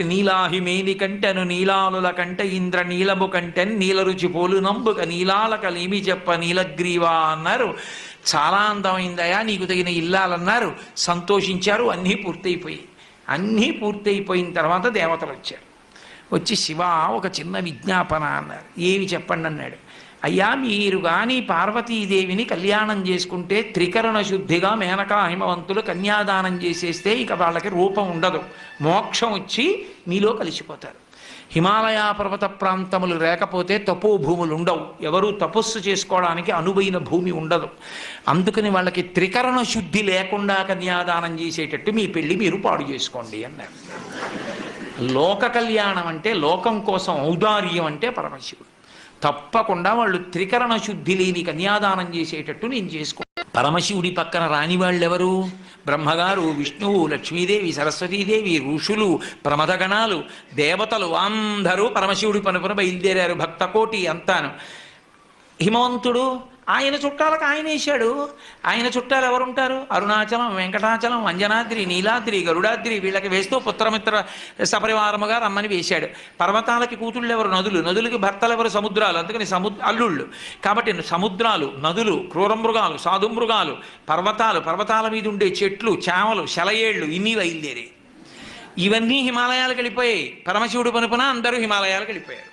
నీలాహిమేని కంటెను నీలాలుల కంటే ఇంద్ర నీలము కంటెన్ నీల రుచి పోలు నంబుక నీలాలకలేమి చెప్ప నీలగ్రీవా అన్నారు. చాలా అందమైందయా, నీకు తగిన ఇల్లాలన్నారు. సంతోషించారు. అన్నీ పూర్తయిపోయిన తర్వాత దేవతలు వచ్చారు. వచ్చి శివ ఒక చిన్న విజ్ఞాపన అన్నారు. ఏమి చెప్పండి అన్నాడు. అయ్యా, మీరు కానీ పార్వతీదేవిని కళ్యాణం చేసుకుంటే త్రికరణ శుద్ధిగా మేనకా హిమవంతులు కన్యాదానం చేసేస్తే ఇక వాళ్ళకి రూపం ఉండదు, మోక్షం వచ్చి మీలో కలిసిపోతారు. హిమాలయ పర్వత ప్రాంతములు లేకపోతే తపోభూములు ఉండవు, ఎవరూ తపస్సు చేసుకోవడానికి అనువైన భూమి ఉండదు. అందుకని వాళ్ళకి త్రికరణ శుద్ధి లేకుండా కన్యాదానం చేసేటట్టు మీ పెళ్ళి మీరు పాడు చేసుకోండి అన్నారు. లోక కళ్యాణం అంటే, లోకం కోసం ఔదార్యం అంటే పరమశివుడు. తప్పకుండా వాళ్ళు త్రికరణ శుద్ధి లేని కన్యాదానం చేసేటట్టు నేను చేసుకుంటాను. పరమశివుడి పక్కన రాని వాళ్ళెవరు? బ్రహ్మగారు, విష్ణువు, లక్ష్మీదేవి, సరస్వతీదేవి, ఋషులు, ప్రమదగణాలు, దేవతలు అందరూ పరమశివుడి పనుపున బయలుదేరారు. భక్తకోటి అంతాను. హిమవంతుడు ఆయన చుట్టాలకు ఆయన వేశాడు. ఆయన చుట్టాలు ఎవరుంటారు? అరుణాచలం, వెంకటాచలం, అంజనాద్రి, నీలాద్రి, గరుడాద్రి, వీళ్ళకి వేస్తూ పుత్రమిత్ర సపరివారముగా రమ్మని వేశాడు. పర్వతాలకి కూతుళ్ళు ఎవరు? నదులు. నదులకి భర్తలు ఎవరు? సముద్రాలు. అందుకని అల్లుళ్ళు. కాబట్టి సముద్రాలు, నదులు, క్రూరమృగాలు, సాధుమృగాలు, పర్వతాలు, పర్వతాల మీద ఉండే చెట్లు, చేమలు, శలయేళ్ళు, ఇన్ని బయలుదేరాయి. ఇవన్నీ హిమాలయాలకు వెళ్ళిపోయాయి. పరమశివుడు పనుపున అందరూ హిమాలయాలకు వెళ్ళిపోయారు.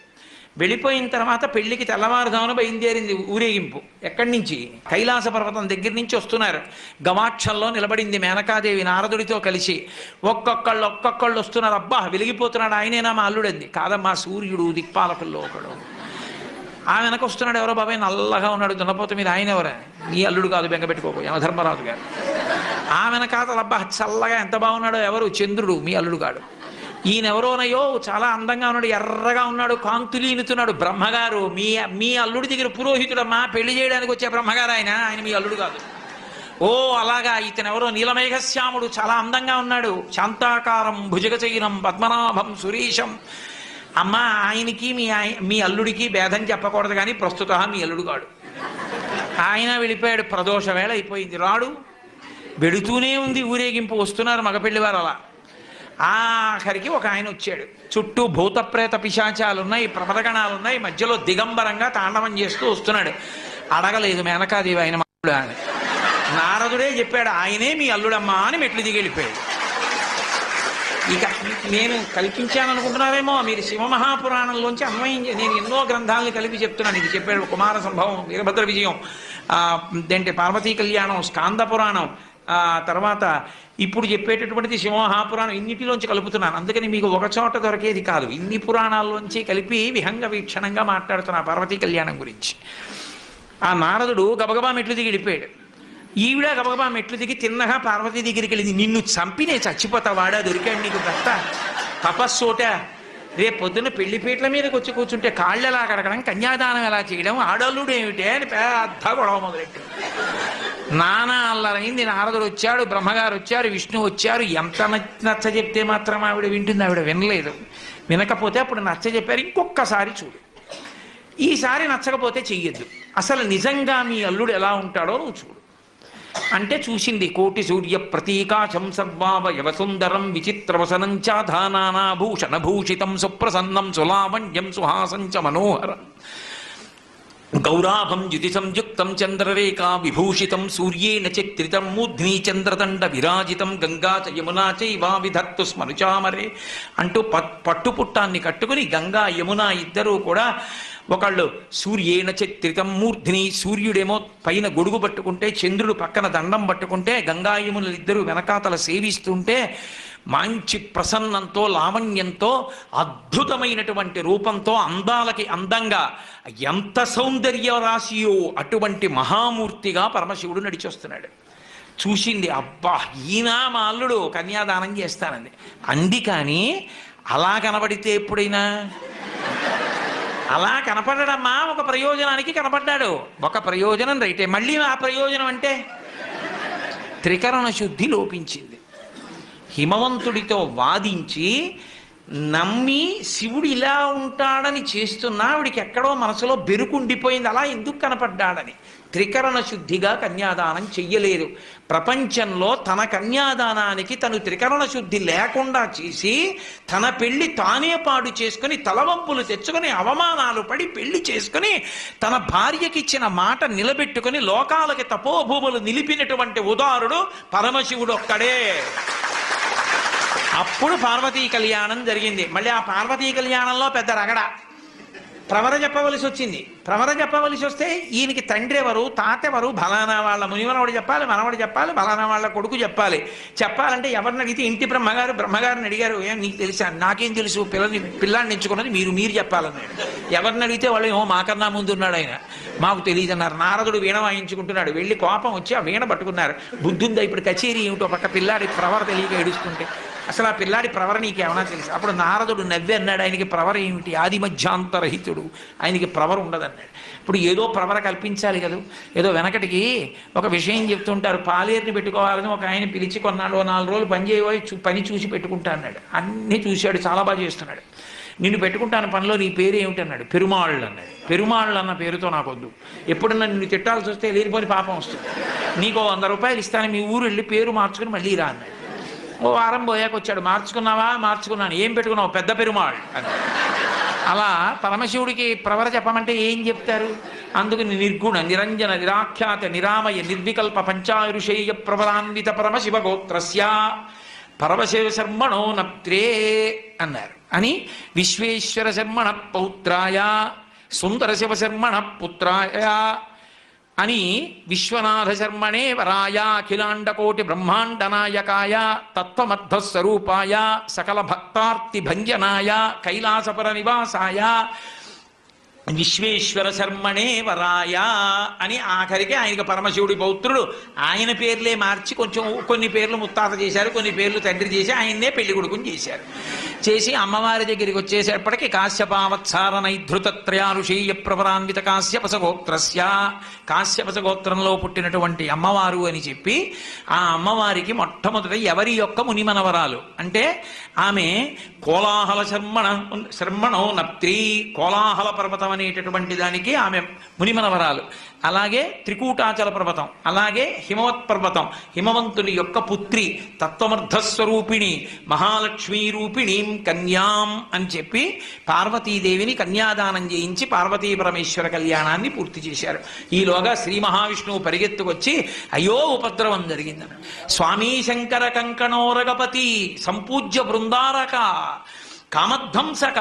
వెళ్ళిపోయిన తర్వాత పెళ్లికి తెల్లవారుదామున బయలుదేరింది ఊరేగింపు. ఎక్కడి నుంచి? కైలాస పర్వతం దగ్గర నుంచి వస్తున్నారు. గవాక్షంలో నిలబడింది మేనకాదేవి నారదుడితో కలిసి. ఒక్కొక్కళ్ళు వస్తున్నారు. అబ్బా, వెలిగిపోతున్నాడు, ఆయనేనా మా అల్లుడంది. కాదమ్మా, సూర్యుడు దిక్పాలకుల్లో ఒకడు. ఆ వెనక వస్తున్నాడు. ఎవరో బాబాయ్, నల్లగా ఉన్నాడు దున్నపోత మీద, ఆయన ఎవరా? నీ అల్లుడు కాదు, బెంగపెట్టుకోకు, యమధర్మరాజు గారు. ఆ వెనకాతలు, అబ్బా చల్లగా ఎంత బాగున్నాడో, ఎవరు? చంద్రుడు, మీ అల్లుడు కాడు. ఈయనెవరోనయో చాలా అందంగా ఉన్నాడు, ఎర్రగా ఉన్నాడు, కాంతులీనుతున్నాడు. బ్రహ్మగారు, మీ అల్లుడి దగ్గర పురోహితుడమ్మా, పెళ్లి చేయడానికి వచ్చే బ్రహ్మగారు ఆయన మీ అల్లుడు కాదు. ఓ అలాగా, ఇతనెవరో నీలమేఘశ్యాముడు, చాలా అందంగా ఉన్నాడు, శాంతాకారం భుజగచైనం పద్మనాభం సురేశం. అమ్మ, ఆయనకి మీ అల్లుడికి భేదం చెప్పకూడదు, కానీ ప్రస్తుత మీ అల్లుడు కాడు. ఆయన వెళ్ళిపోయాడు. ప్రదోష వేళ అయిపోయింది, రాడు. వెడుతూనే ఉంది ఊరేగింపు. వస్తున్నారు మగపెళ్లివారు. అలా ఆఖరికి ఒక ఆయన వచ్చాడు. చుట్టూ భూతప్రేత పిశాచాలు ఉన్నాయి, ప్రమదగణాలు ఉన్నాయి, మధ్యలో దిగంబరంగా తాండవం చేస్తూ వస్తున్నాడు. అడగలేదు మేనకాదేవి ఆయన అల్లుడా అని. నారదుడే చెప్పాడు, ఆయనే మీ అల్లుడమ్మా అని మెట్లు దిగి వెళ్ళిపోయాడు. ఇక నేను కల్పించాను అనుకుంటున్నారేమో, మీరు శివమహాపురాణంలోంచి అన్వయం. నేను ఎన్నో గ్రంథాలను కలిపి చెప్తున్నాను. ఇది చెప్పాడు కుమార సంభవం, వీరభద్ర విజయం, దేంటే పార్వతీ కళ్యాణం, స్కాంద పురాణం, తర్వాత ఇప్పుడు చెప్పేటటువంటిది శివమహాపురాణం. ఇన్నిటిలోంచి కలుపుతున్నాను. అందుకని మీకు ఒక చోట దొరికేది కాదు, ఇన్ని పురాణాల్లోంచి కలిపి విహంగ వీక్షణంగా మాట్లాడుతున్నా పార్వతీ కళ్యాణం గురించి. ఆ నారదుడు గబగబా మెట్లు దిగి వెళ్ళిపోయాడు. ఈవిడ గబగబా మెట్లు దిగి తిన్నగా పార్వతీ దగ్గరికి వెళ్ళింది. నిన్ను చంపినే చచ్చిపోతా, వాడా దొరికాడు నీకు భర్త, తపస్సోట. రేపు పొద్దున్న పెళ్లిపీటల మీదకి వచ్చి కూర్చుంటే కాళ్ళు ఎలా కడగడం, కన్యాదానం ఎలా చేయడం, ఆడల్లుడు ఏమిటే అని పెద్ద గొడవ మొదలెట్టాడు. నానా అల్లరైంది. నారదుడు వచ్చాడు, బ్రహ్మగారు వచ్చారు, విష్ణు వచ్చారు. ఎంత నచ్చ చెప్తే మాత్రం ఆవిడ వింటుంది? ఆవిడ వినలేదు. వినకపోతే అప్పుడు నచ్చ చెప్పారు, ఇంకొక్కసారి చూడు, ఈసారి నచ్చకపోతే చెయ్యొద్దు, అసలు నిజంగా మీ అల్లుడు ఎలా ఉంటాడో నువ్వు చూడు అంటే చూసింది. కోటి సూర్య ప్రతీకాశం సర్వావయవ సుందరం విచిత్రవసనం చాధానాభూషణ భూషితం సుప్రసన్నం సులావణ్యం సుహాసం చ మనోహరం గౌరాభం యుతి సంయుక్తం చంద్రరేఖా విభూషితం సూర్యేణ చిత్రితం మూర్ధ్ని చంద్రదండ విరాజితం గంగా చ యమునా చైవా విధత్తు స్మరుచామరే అంటూ పట్టుపుట్టాన్ని కట్టుకుని గంగా యమున ఇద్దరూ కూడా, ఒకళ్ళు సూర్యేణ చిత్రితం మూర్ధ్ని, సూర్యుడేమో పైన గొడుగు పట్టుకుంటే, చంద్రుడు పక్కన దండం పట్టుకుంటే, గంగా యమునులు ఇద్దరు వెనకాతల సేవిస్తుంటే, మంచి ప్రసన్నంతో, లావణ్యంతో, అద్భుతమైనటువంటి రూపంతో, అందాలకి అందంగా, ఎంత సౌందర్య రాశియో అటువంటి మహామూర్తిగా పరమశివుడు నడిచొస్తున్నాడు. చూసింది, అబ్బా ఈయన మా అల్లుడు, కన్యాదానం చేస్తానంది అంది. కానీ అలా కనబడితే ఎప్పుడైనా అలా కనపడడమ్మా, ఒక ప్రయోజనానికి కనపడ్డాడు. ఒక ప్రయోజనం రైటే, మళ్ళీ ఆ ప్రయోజనం అంటే త్రికరణ శుద్ధి లోపించింది. హిమవంతుడితో వాదించి నమ్మి శివుడు ఇలా ఉంటాడని చేస్తున్నా ఆవిడికి ఎక్కడో మనసులో బెరుకుండిపోయింది, అలా ఎందుకు కనపడ్డాడని. త్రికరణ శుద్ధిగా కన్యాదానం చెయ్యలేదు. ప్రపంచంలో తన కన్యాదానానికి తను త్రికరణ శుద్ధి లేకుండా చేసి తన పెళ్లి తానే పాడు చేసుకుని తలవంపులు తెచ్చుకొని అవమానాలు పడి పెళ్లి చేసుకుని తన భార్యకిచ్చిన మాట నిలబెట్టుకుని లోకాలకి తపోభూములు నిలిపినటువంటి ఉదారుడు పరమశివుడు ఒక్కడే. అప్పుడు పార్వతీ కళ్యాణం జరిగింది. మళ్ళీ ఆ పార్వతీ కళ్యాణంలో పెద్ద రగడ, ప్రవర చెప్పవలసి వచ్చింది. ప్రవర చెప్పవలసి వస్తే ఈయనకి తండ్రి ఎవరు, తాత ఎవరు, ఫలానా వాళ్ళ మునిమనవాడు చెప్పాలి, మనవాడు చెప్పాలి, ఫలానా వాళ్ళ కొడుకు చెప్పాలి. చెప్పాలంటే ఎవరిని అడిగితే ఇంటి బ్రహ్మగారిని అడిగారు, ఏం నీకు తెలుసా? నాకేం తెలుసు, పిల్లాన్ని ఎంచుకున్నది మీరు చెప్పాలన్నాడు. ఎవరిని అడిగితే వాళ్ళు ఏమో మాకన్నా ముందున్నాడు ఆయన, మాకు తెలియదు అన్నారు. నారదుడు వీణ వాయించుకుంటున్నాడు, వెళ్ళి కోపం వచ్చి ఆ వీణ పట్టుకున్నారు. బుద్ధుందా ఇప్పుడు కచేరీ ఏమిటో పక్క పిల్లాడి ప్రవర తెలియక ఏడుస్తుంటే, అసలు ఆ పిల్లాడి ప్రవర నీకేమన్నా తెలుసు? అప్పుడు నారదుడు నవ్వి అన్నాడు, ఆయనకి ప్రవర ఏమిటి, ఆది మధ్యాంతరహితుడు, ఆయనకి ప్రవర ఉండదన్నాడు. ఇప్పుడు ఏదో ప్రవర కల్పించాలి కదా. ఏదో వెనకటికి ఒక విషయం చెప్తుంటారు, పాలేరుని పెట్టుకోవాలని ఒక ఆయన పిలిచి కొన్నాడు, 4 రోజులు పని చేయబోయి పని చూసి పెట్టుకుంటా అన్నాడు. అన్నీ చూశాడు, చాలా బాగా చేస్తున్నాడు. నిన్ను పెట్టుకుంటాను పనిలో, నీ పేరు ఏమిటన్నాడు. పెరుమాళ్ళు అన్నాడు. పెరుమాళ్ళు అన్న పేరుతో నాకొద్దు, ఎప్పుడన్నా నిన్ను తిట్టాల్సి వస్తే లేనిపోని పాపం వస్తుంది, నీకు 100 రూపాయలు ఇస్తాను, మీ ఊరు వెళ్ళి పేరు మార్చుకుని మళ్ళీ రా అన్నాడు. ఓ వారం పోయాక వచ్చాడు, మార్చుకున్నావా? మార్చుకున్నాను. ఏం పెట్టుకున్నావు? పెద్ద పెరుమాళ్ అని. అలా పరమశివుడికి ప్రవర చెప్పమంటే ఏం చెప్తారు? అందుకు నిర్గుణ నిరంజన నిరాఖ్యాత నిరామయ నిర్వికల్ప పంచారుషేయ ప్రవరాన్విత పరమశివ గోత్రస్య పరమశివ శర్మణో నప్త్రే అన్నారు. అని విశ్వేశ్వర శర్మణ పౌత్రాయ సుందర శివ శర్మణ పుత్రాయ అని విశ్వనాథ శర్మణే వరాయ అఖిలాండకోటి బ్రహ్మాండ నాయకాయ తత్వమర్థస్వరూపాయ సకల భక్తార్తి భంజనాయ కైలాసపర నివాసాయ విశ్వేశ్వర శర్మణే వరాయ అని ఆఖరికి ఆయనకి పరమశివుడి పౌత్రుడు. ఆయన పేర్లే మార్చి కొంచెం కొన్ని పేర్లు ముత్తాత చేశారు, కొన్ని పేర్లు తండ్రి చేసి ఆయన్నే పెళ్లి కొడుకుని చేశారు. చేసి అమ్మవారి దగ్గరికి వచ్చేసేపటికి కాశ్యపావత్సార నైధృతత్రయారుషేయ ప్రవరాన్విత కాశ్యపసగోత్రస్య కాశ్యపసగోత్రంలో పుట్టినటువంటి అమ్మవారు అని చెప్పి ఆ అమ్మవారికి మొట్టమొదట ఎవరి యొక్క మునిమనవరాలు అంటే ఆమె కోలాహల శర్మణో నప్త్రి, కోలాహల పర్వతం అనేటటువంటి దానికి ఆమె మునిమనవరాలు. అలాగే త్రికూటాచల పర్వతం, అలాగే హిమవత్ పర్వతం, హిమవంతుని యొక్క పుత్రి, తత్వమర్థస్వరూపిణి, మహాలక్ష్మీ రూపిణీం కన్యాం అని చెప్పి పార్వతీదేవిని కన్యాదానం చేయించి పార్వతీ పరమేశ్వర కళ్యాణాన్ని పూర్తి చేశారు. ఈలోగా శ్రీ మహావిష్ణువు పరిగెత్తుకొచ్చి అయ్యో ఉపద్రవం జరిగిందని, స్వామీ శంకర కంకణోరగపతి సంపూజ్య బృందారక కామధ్వంసక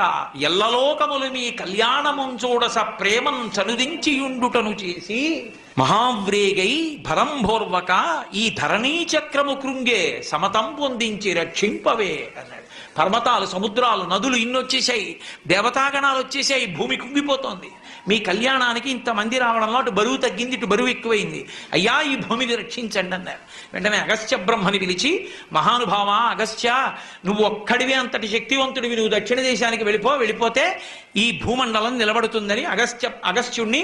ఎల్లలోకములు మీ కళ్యాణముం చూడస ప్రేమం చనుదించియుండుటను చేసి మహావ్రేగై భరంభోర్వక ఈ ధరణీ చక్రము కృంగే సమతం పొందించి రక్షింపవే అన్నాడు. పర్వతాలు, సముద్రాలు, నదులు ఇన్నొచ్చేసాయి, దేవతాగణాలు వచ్చేసాయి, భూమి కుంగిపోతోంది. మీ కళ్యాణానికి ఇంతమంది రావడంలో అటు బరువు తగ్గింది, ఇటు బరువు ఎక్కువైంది, అయ్యా ఈ భూమిని రక్షించండి అన్నారు. వెంటనే అగస్త్య బ్రహ్మని పిలిచి, మహానుభావ అగస్త్య, నువ్వు ఒక్కడివే అంతటి శక్తివంతుడివి, నువ్వు దక్షిణ దేశానికి వెళ్ళిపోతే ఈ భూమండలం నిలబడుతుందని అగస్త్యుణ్ణి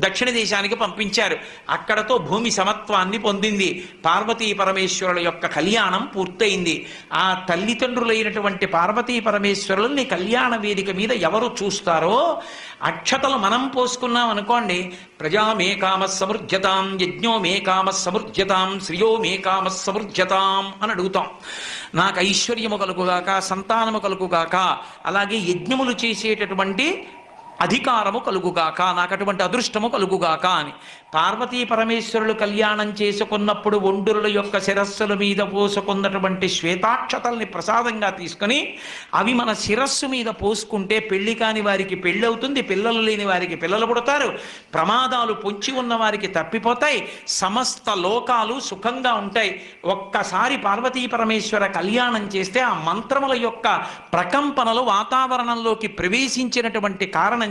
దక్షిణ దేశానికి పంపించారు. అక్కడతో భూమి సమత్వాన్ని పొందింది. పార్వతీ పరమేశ్వరుల యొక్క కళ్యాణం పూర్తయింది. ఆ తల్లిదండ్రులైనటువంటి పార్వతీ పరమేశ్వరుల్ని కళ్యాణ వేదిక మీద ఎవరు చూస్తారో, అక్షతలు మనం పోసుకున్నాం అనుకోండి, ప్రజా మే కామ సమృద్ధ్యతాం, యజ్ఞో మే కామ సమృద్ధ్యతాం, శ్రియో మే కామ సమృద్ధ్యతాం అని అడుగుతాం. నాకు ఐశ్వర్యము కలుగుగాక, సంతానము కలుగుగాక, అలాగే యజ్ఞములు చేసేటటువంటి అధికారము కలుగుగాక, నాకు అటువంటి అదృష్టము కలుగుగాక అని. పార్వతీ పరమేశ్వరులు కళ్యాణం చేసుకున్నప్పుడు ఒండురుల యొక్క శిరస్సుల మీద పోసుకున్నటువంటి శ్వేతాక్షతల్ని ప్రసాదంగా తీసుకుని అవి మన శిరస్సు మీద పోసుకుంటే పెళ్లి కాని వారికి పెళ్ళి అవుతుంది, పిల్లలు లేని వారికి పిల్లలు పుడతారు, ప్రమాదాలు పొంచి ఉన్న వారికి తప్పిపోతాయి, సమస్త లోకాలు సుఖంగా ఉంటాయి. ఒక్కసారి పార్వతీ పరమేశ్వర కళ్యాణం చేస్తే ఆ మంత్రముల యొక్క ప్రకంపనలు వాతావరణంలోకి ప్రవేశించినటువంటి కారణం